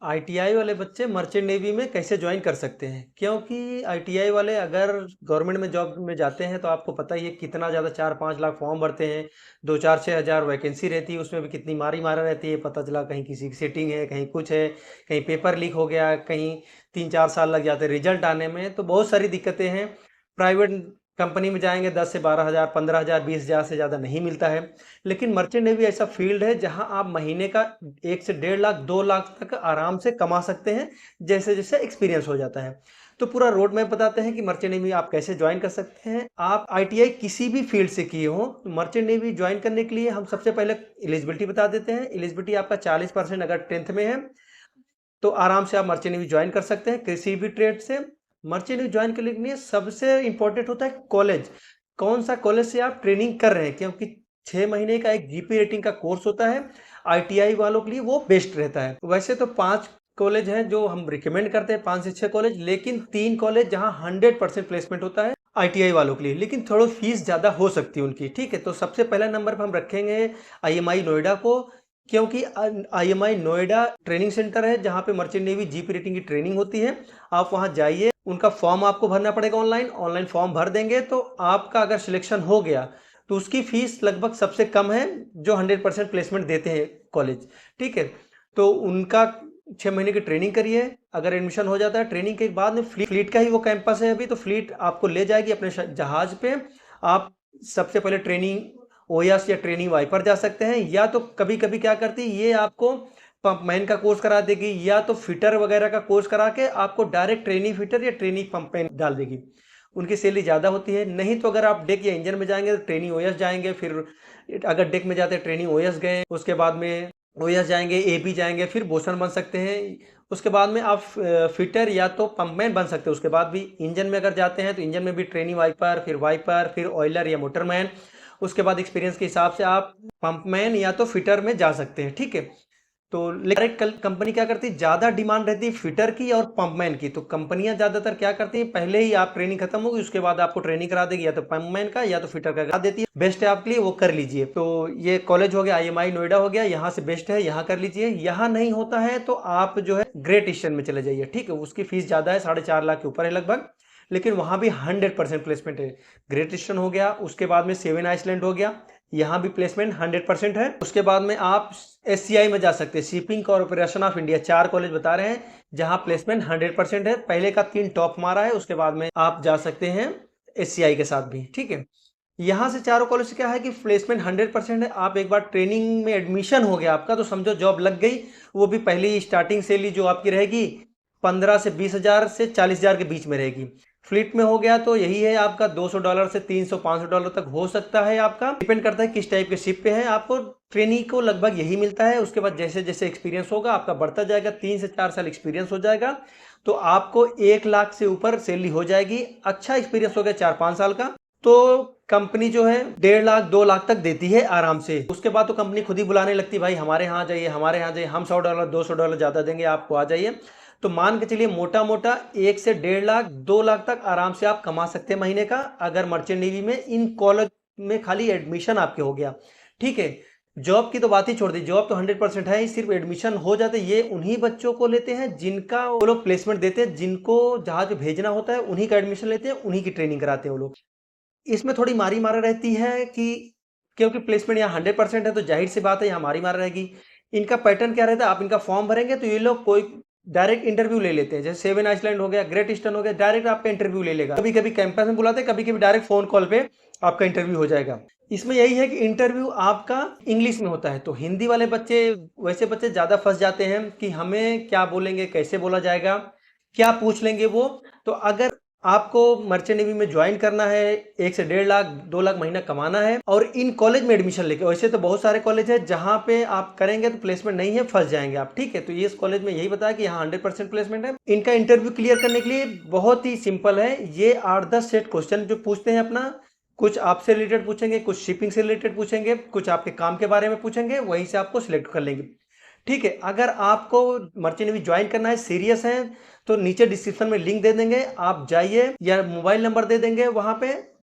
ITI वाले बच्चे merchant navy में कैसे ज्वाइन कर सकते हैं? क्योंकि आईटीआई वाले अगर गवर्नमेंट में जॉब में जाते हैं तो आपको पता ही है कितना ज़्यादा 4-5 लाख फॉर्म भरते हैं, 2-4-6 हज़ार वैकेंसी रहती है, उसमें भी कितनी मारी मारा रहती है, पता चला कहीं किसी की सीटिंग है, कहीं कुछ है, कहीं पेपर लीक हो गया, कहीं 3-4 साल लग जाते हैं रिजल्ट आने में, तो बहुत सारी दिक्कतें हैं। प्राइवेट कंपनी में जाएंगे 10 से 12 हज़ार, 15 हज़ार, 20 हज़ार से ज़्यादा नहीं मिलता है। लेकिन मर्चेंट नेवी ऐसा फील्ड है जहां आप महीने का 1 से 1.5 लाख 2 लाख तक आराम से कमा सकते हैं, जैसे जैसे एक्सपीरियंस हो जाता है। तो पूरा रोड मैप बताते हैं कि मर्चेंट नेवी आप कैसे ज्वाइन कर सकते हैं। आप आईटीआई किसी भी फील्ड से किए हो, मर्चेंट नेवी ज्वाइन करने के लिए हम सबसे पहले एलिजिबिलिटी बता देते हैं। एलिजिबिलिटी आपका 40% अगर 10th में है तो आराम से आप मर्चेंट नेवी ज्वाइन कर सकते हैं किसी भी ट्रेड से। मर्चेंट नेवी ज्वाइन करने के लिए सबसे इंपॉर्टेंट होता है कॉलेज। कौन सा कॉलेज से आप ट्रेनिंग कर रहे हैं, क्योंकि 6 महीने का एक जीपी रेटिंग का कोर्स होता है। आईटीआई वालों के लिए वो बेस्ट रहता है। वैसे तो 5 कॉलेज हैं जो हम रिकमेंड करते हैं, 5 से 6 कॉलेज, लेकिन 3 कॉलेज जहां 100% प्लेसमेंट होता है आईटीआई वालों के लिए, लेकिन थोड़ी फीस ज़्यादा हो सकती है उनकी। ठीक है, तो सबसे पहला नंबर पर हम रखेंगे आईएमआई नोएडा को, क्योंकि आईएमआई नोएडा ट्रेनिंग सेंटर है जहां पे मर्चेंट नेवी जीपी रेटिंग की ट्रेनिंग होती है। आप वहां जाइए, उनका फॉर्म आपको भरना पड़ेगा ऑनलाइन। ऑनलाइन फॉर्म भर देंगे तो आपका अगर सिलेक्शन हो गया तो उसकी फीस लगभग सबसे कम है जो 100% प्लेसमेंट देते हैं कॉलेज। ठीक है, तो उनका 6 महीने की ट्रेनिंग करिए। अगर एडमिशन हो जाता है ट्रेनिंग के बाद में, फ्लीट का ही वो कैंपस है अभी, तो फ्लीट आपको ले जाएगी अपने जहाज पे। आप सबसे पहले ट्रेनिंग ओयास या ट्रेनिंग वाइपर जा सकते हैं, या तो कभी कभी क्या करती है ये आपको पंपमैन का कोर्स करा देगी, या तो फिटर वगैरह का कोर्स करा के आपको डायरेक्ट ट्रेनिंग फिटर या ट्रेनिंग पंपमैन डाल देगी। उनकी सैलरी ज़्यादा होती है। नहीं तो अगर आप डेक या इंजन में जाएंगे तो ट्रेनिंग ओएस जाएंगे, फिर अगर डेक में जाते हैं ट्रेनिंग ओएस गए, उसके बाद में ओएस जाएंगे, एपी जाएंगे, फिर बोसन बन सकते हैं। उसके बाद में आप फिटर या तो पंपमैन बन सकते हैं। उसके बाद भी इंजन में अगर जाते हैं तो इंजन में भी ट्रेनिंग वाइपर, फिर ऑयलर या मोटरमैन। उसके बाद एक्सपीरियंस के हिसाब से आप पंपमैन या तो फिटर में जा सकते हैं। ठीक है, तो डायरेक्ट कंपनी क्या करती है, ज़्यादा डिमांड रहती है फिटर की और पंपमैन की, तो कंपनियां ज़्यादातर क्या करती हैं, पहले ही आप ट्रेनिंग खत्म होगी उसके बाद आपको ट्रेनिंग करा देगी, या तो पंपमैन का या तो फिटर का करा देती है। बेस्ट है आपके लिए, वो कर लीजिए। तो ये कॉलेज हो गया, आईएमआई नोएडा हो गया, यहाँ से बेस्ट है, यहाँ कर लीजिए। यहाँ नहीं होता है तो आप जो है ग्रेट ईस्टर्न में चले जाइए। ठीक है, उसकी फीस ज़्यादा है, 4.5 लाख के ऊपर है लगभग, लेकिन वहां भी 100% प्लेसमेंट है। ग्रेट ईस्टर्न हो गया, उसके बाद में सेवन आइसलैंड हो गया, यहाँ भी प्लेसमेंट 100% है। उसके बाद में आप एससीआई में जा सकते हैं, shipping corporation of India. 4 college बता रहे हैं जहां प्लेसमेंट 100% है। पहले का 3 टॉप मारा है, उसके बाद में आप जा सकते हैं एससीआई के साथ भी। ठीक है, यहाँ से चारों कॉलेज से क्या है कि प्लेसमेंट 100% है। आप एक बार ट्रेनिंग में एडमिशन हो गया आपका तो समझो जॉब लग गई। वो भी पहली स्टार्टिंग सैलरी जो आपकी रहेगी 15 से 20 हज़ार से 40 हज़ार के बीच में रहेगी। फ्लीट में हो गया तो यही है आपका $200 से 300-500 तक हो सकता है। आपका डिपेंड करता है किस टाइप के शिप पे है। आपको ट्रेनिंग को लगभग यही मिलता है। उसके बाद जैसे जैसे एक्सपीरियंस होगा आपका बढ़ता जाएगा, 3 से 4 साल एक्सपीरियंस हो जाएगा तो आपको 1 लाख से ऊपर सैलरी हो जाएगी। अच्छा एक्सपीरियंस हो गया 4-5 साल का तो कंपनी जो है 1.5 लाख 2 लाख तक देती है आराम से। उसके बाद तो कंपनी खुद ही बुलाने लगती है, भाई हमारे यहाँ जाइए, हमारे यहाँ जाइए, हम $100 $200 ज़्यादा देंगे आपको, आ जाइए। तो मान के चलिए मोटा मोटा 1 से 1.5 लाख 2 लाख तक आराम से आप कमा सकते हैं महीने का, अगर मर्चेंट नेवी में इन कॉलेज में खाली एडमिशन आपके हो गया। ठीक है, जॉब की तो बात ही छोड़ दी, जॉब तो 100% है ही, सिर्फ एडमिशन हो जाते ये उन्हीं बच्चों को लेते हैं जिनका वो लोग प्लेसमेंट देते हैं, जिनको जहाज भेजना होता है उन्हीं का एडमिशन लेते हैं, उन्हीं की ट्रेनिंग कराते हैं वो लोग। इसमें थोड़ी मारी मारा रहती है कि क्योंकि प्लेसमेंट यहाँ 100% है तो जाहिर सी बात है यहाँ मारी मारा रहेगी। इनका पैटर्न क्या रहता है, आप इनका फॉर्म भरेंगे तो ये लोग कोई डायरेक्ट इंटरव्यू ले लेते हैं। जैसे सेवन आइसलैंड हो गया, ग्रेट ईस्टर्न हो गया, डायरेक्ट आपका इंटरव्यू ले लेगा। कभी कभी कैंपस में बुलाते हैं, कभी कभी डायरेक्ट फोन कॉल पे आपका इंटरव्यू हो जाएगा। इसमें यही है कि इंटरव्यू आपका इंग्लिश में होता है, तो हिंदी वाले बच्चे, वैसे बच्चे ज़्यादा फंस जाते हैं कि हमें क्या बोलेंगे, कैसे बोला जाएगा, क्या पूछ लेंगे वो। तो अगर आपको मर्चेंट नेवी में ज्वाइन करना है, 1 से 1.5 लाख 2 लाख महीना कमाना है और इन कॉलेज में एडमिशन लेके, वैसे तो बहुत सारे कॉलेज है जहां पे आप करेंगे तो प्लेसमेंट नहीं है, फंस जाएंगे आप। ठीक है, तो ये इस कॉलेज में यही बताया कि यहाँ 100% प्लेसमेंट है। इनका इंटरव्यू क्लियर करने के लिए बहुत ही सिंपल है, ये 8-10 सेट क्वेश्चन जो पूछते हैं अपना, कुछ आपसे रिलेटेड पूछेंगे, कुछ शिपिंग से रिलेटेड पूछेंगे, कुछ आपके काम के बारे में पूछेंगे, वहीं से आपको सिलेक्ट कर लेंगे। ठीक है, अगर आपको मर्चेंट नेवी ज्वाइन करना है, सीरियस है, तो नीचे डिस्क्रिप्शन में लिंक दे देंगे, आप जाइए या मोबाइल नंबर दे देंगे। वहां पे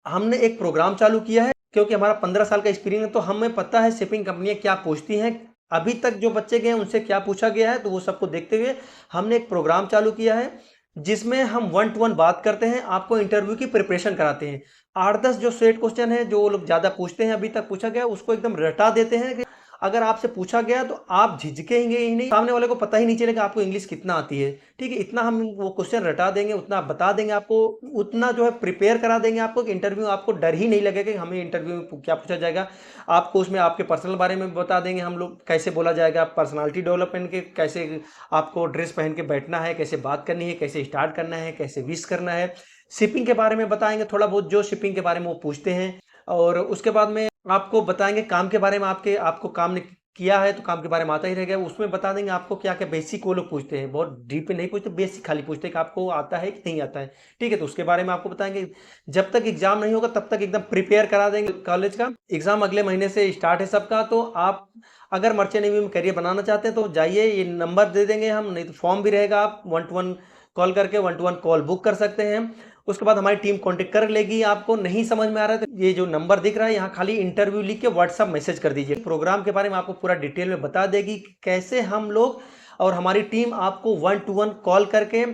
हमने एक प्रोग्राम चालू किया है, क्योंकि हमारा 15 साल का एक्सपीरियंस है तो हमें पता है शिपिंग कंपनियां क्या पूछती हैं, अभी तक जो बच्चे गए हैं उनसे क्या पूछा गया है, तो वो सबको देखते हुए हमने एक प्रोग्राम चालू किया है जिसमें हम वन टू वन बात करते हैं, आपको इंटरव्यू की प्रिपरेशन कराते हैं। 8-10 जो सेट क्वेश्चन है जो वो लोग ज़्यादा पूछते हैं, अभी तक पूछा गया, उसको एकदम रटा देते हैं कि अगर आपसे पूछा गया तो आप झिझकेंगे ही नहीं, सामने वाले को पता ही नहीं चलेगा आपको इंग्लिश कितना आती है। ठीक है, इतना हम वो क्वेश्चन रटा देंगे, उतना बता देंगे आपको, उतना जो है प्रिपेयर करा देंगे आपको कि इंटरव्यू आपको डर ही नहीं लगेगा कि हमें इंटरव्यू में क्या पूछा जाएगा। आपको उसमें आपके पर्सनल बारे में बता देंगे हम लोग, कैसे बोला जाएगा, पर्सनालिटी डेवलपमेंट के कैसे आपको ड्रेस पहन के बैठना है, कैसे बात करनी है, कैसे स्टार्ट करना है, कैसे विश करना है। शिपिंग के बारे में बताएंगे थोड़ा बहुत, जो शिपिंग के बारे में वो पूछते हैं। और उसके बाद में आपको बताएंगे काम के बारे में, आपको काम ने किया है तो काम के बारे में आता ही रहेगा, उसमें बता देंगे आपको क्या क्या बेसिक वो लोग पूछते हैं, बहुत डीप नहीं पूछते, बेसिक खाली पूछते हैं कि आपको आता है कि नहीं आता है। ठीक है, तो उसके बारे में आपको बताएंगे। जब तक एग्जाम नहीं होगा तब तक एकदम प्रिपेयर करा देंगे। कॉलेज का एग्जाम अगले महीने से स्टार्ट है सबका, तो आप अगर मर्चेंट नेवी में करियर बनाना चाहते हैं तो जाइए, ये नंबर दे देंगे हम, नहीं तो फॉर्म भी रहेगा, आप वन टू वन कॉल करके one two one call book कर सकते हैं। उसके बाद हमारी टीम कांटेक्ट कर लेगी। आपको नहीं समझ में आ रहा है तो ये जो नंबर दिख रहा है यहाँ खाली इंटरव्यू लिख के व्हाट्सएप मैसेज कर दीजिए। प्रोग्राम के बारे में आपको पूरा डिटेल में बता देगी कि कैसे हम लोग और हमारी टीम आपको वन टू वन कॉल करके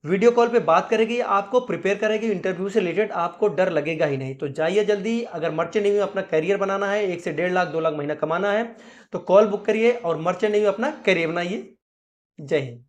वीडियो कॉल पे बात करेगी, आपको प्रिपेयर करेगी इंटरव्यू से रिलेटेड, आपको डर लगेगा ही नहीं। तो जाइए जल्दी, अगर मर्चेंट नेवी में अपना करियर बनाना है, 1 से 1.5 लाख 2 लाख महीना कमाना है, तो कॉल बुक करिए और मर्चेंट नेवी में अपना करियर बनाइए। जय हिंद।